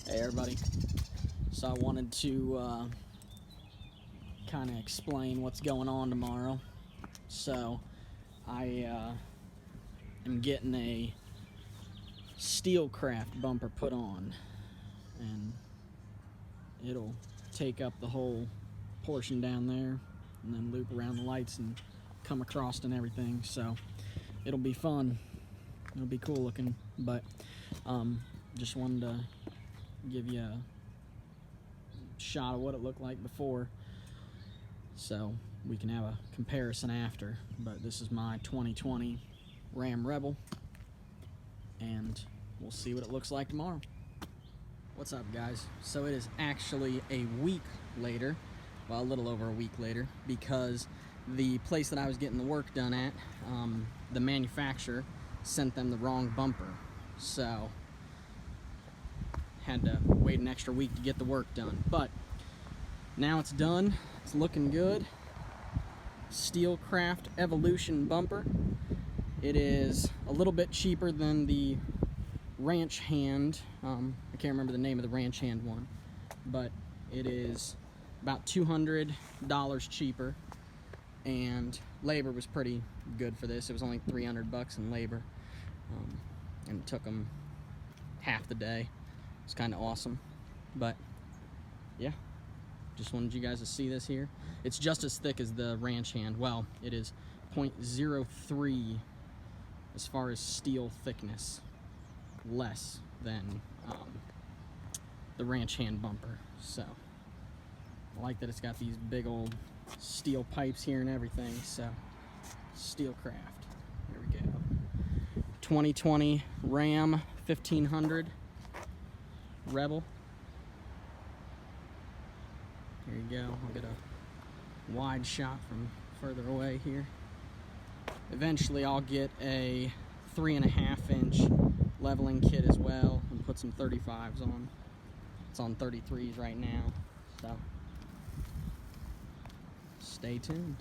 Hey everybody, so I wanted to kind of explain what's going on tomorrow. So I am getting a Steelcraft bumper put on, and it'll take up the whole portion down there and then loop around the lights and come across and everything. So it'll be fun, it'll be cool looking, but just wanted to give you a shot of what it looked like before so we can have a comparison after. But this is my 2020 Ram Rebel, and we'll see what it looks like tomorrow. What's up, guys? So it is actually a week later, well, a little over a week later, because the place that I was getting the work done at, the manufacturer sent them the wrong bumper, so had to wait an extra week to get the work done. But now it's done, it's looking good. Steelcraft Elevation bumper. It is a little bit cheaper than the Ranch Hand. I can't remember the name of the Ranch Hand one, but it is about $200 cheaper, and labor was pretty good for this. It was only $300 in labor, and it took them half the day. It's kind of awesome. But yeah, just wanted you guys to see this here. It's just as thick as the Ranch Hand. Well, it is 0.03 as far as steel thickness, less than the Ranch Hand bumper. So I like that it's got these big old steel pipes here and everything. So Steelcraft, here we go. 2020 Ram 1500 Rebel. Here you go. I'll get a wide shot from further away here. Eventually I'll get a 3.5 inch leveling kit as well and put some 35s on. It's on 33s right now, so stay tuned.